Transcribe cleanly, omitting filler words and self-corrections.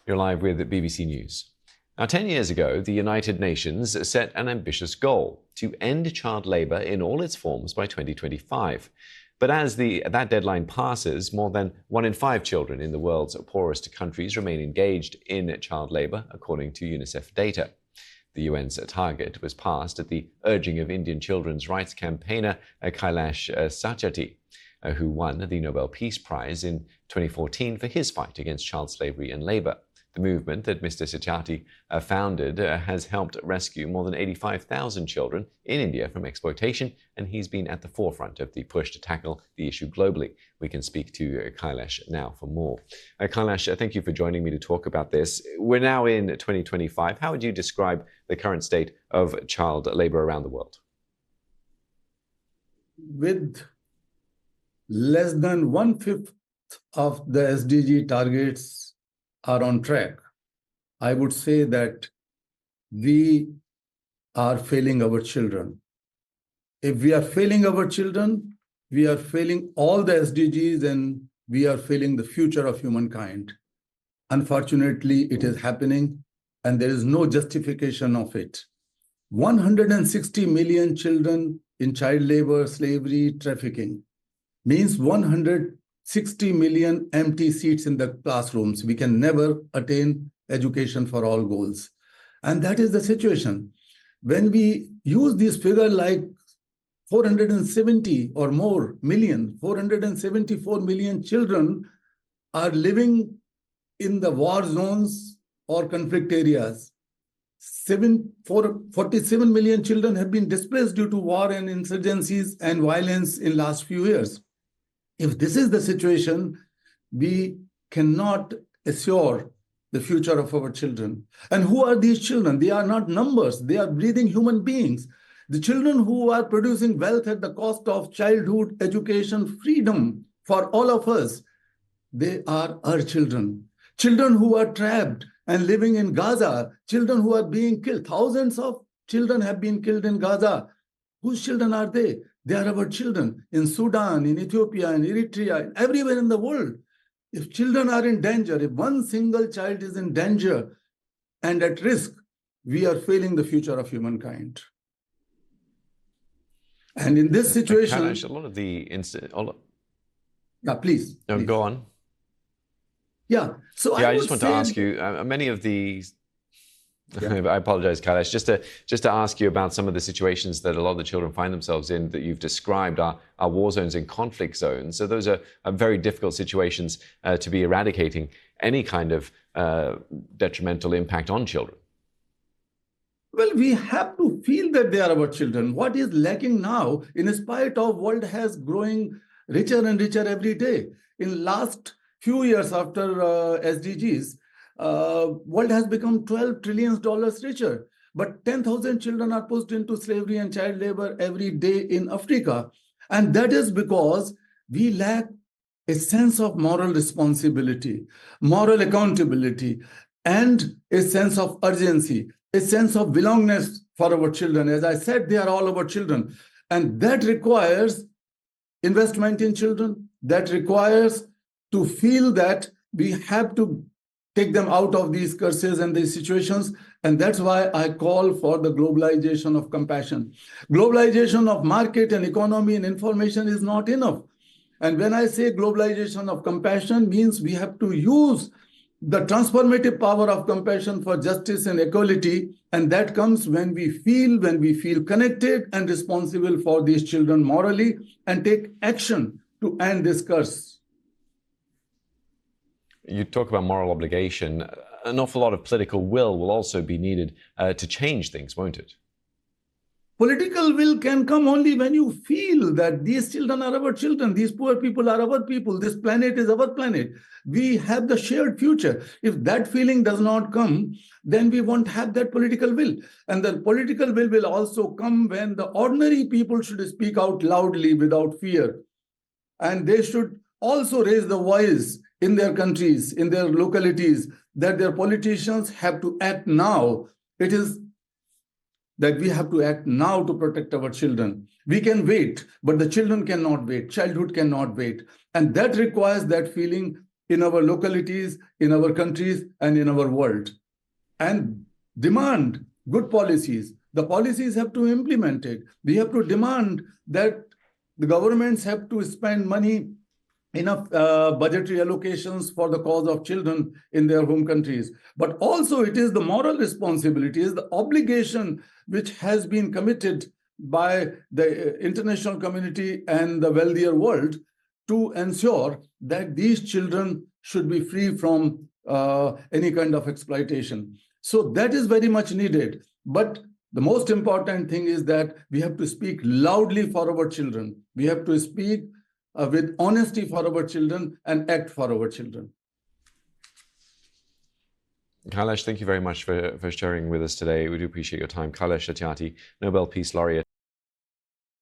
You're live with BBC News. Now, 10 years ago, the United Nations set an ambitious goal to end child labour in all its forms by 2025. But as that deadline passes, more than 1 in 5 children in the world's poorest countries remain engaged in child labour, according to UNICEF data. The UN's target was passed at the urging of Indian children's rights campaigner Kailash Satyarthi, who won the Nobel Peace Prize in 2014 for his fight against child slavery and labour. The movement that Mr. Satyarthi founded has helped rescue more than 85,000 children in India from exploitation, and he's been at the forefront of the push to tackle the issue globally. We can speak to Kailash now for more. Kailash, thank you for joining me to talk about this. We're now in 2025. How would you describe the current state of child labour around the world? With less than 1/5 of the SDG targets are on track, I would say that we are failing our children. If we are failing our children, we are failing all the SDGs and we are failing the future of humankind. Unfortunately, it is happening and there is no justification of it. 160 million children in child labor, slavery, trafficking means 160 million empty seats in the classrooms. We can never attain education for all goals. And that is the situation. When we use this figure like 470 or more million, 474 million children are living in the war zones or conflict areas. 47 million children have been displaced due to war and insurgencies and violence in last few years. If this is the situation, we cannot assure the future of our children. And who are these children? They are not numbers. They are breathing human beings. The children who are producing wealth at the cost of childhood, education, freedom for all of us, they are our children. Children who are trapped and living in Gaza, children who are being killed. Thousands of children have been killed in Gaza. Whose children are they? They are our children in Sudan, in Ethiopia, in Eritrea, everywhere in the world. If children are in danger, if one single child is in danger and at risk, we are failing the future of humankind. And in this situation... Kailash, a lot of the... Yeah, please. No, please. Go on. Yeah. So I just want to ask you, many of these... Yeah. I apologize, Kailash. Just to ask you about some of the situations that a lot of the children find themselves in that you've described are war zones and conflict zones. So those are very difficult situations to be eradicating any kind of detrimental impact on children. Well, we have to feel that they are our children. What is lacking now, in spite of world has growing richer and richer every day. In last few years after SDGs, world has become $12 trillion richer, but 10,000 children are pushed into slavery and child labor every day in Africa. And that is because we lack a sense of moral responsibility, moral accountability, and a sense of urgency, a sense of belongingness for our children. As I said, they are all our children. And that requires investment in children. That requires to feel that we have to take them out of these curses and these situations. And that's why I call for the globalization of compassion. Globalization of market and economy and information is not enough. And when I say globalization of compassion means we have to use the transformative power of compassion for justice and equality. And that comes when we feel connected and responsible for these children morally and take action to end this curse. You talk about moral obligation. An awful lot of political will also be needed to change things, won't it? Political will can come only when you feel that these children are our children, these poor people are our people, this planet is our planet. We have the shared future. If that feeling does not come, then we won't have that political will. And the political will also come when the ordinary people should speak out loudly without fear. And they should also raise the voice in their countries, in their localities, that their politicians have to act now. It is that we have to act now to protect our children. We can wait, but the children cannot wait. Childhood cannot wait. And that requires that feeling in our localities, in our countries, and in our world, and demand good policies. The policies have to implement it. We have to demand that the governments have to spend money, enough budgetary allocations for the cause of children in their home countries. But also it is the moral responsibility, is the obligation which has been committed by the international community and the wealthier world to ensure that these children should be free from any kind of exploitation. So that is very much needed. But the most important thing is that we have to speak loudly for our children. We have to speak with honesty for our children and act for our children. Kailash, thank you very much for sharing with us today. We do appreciate your time. Kailash Satyarthi, Nobel Peace Laureate.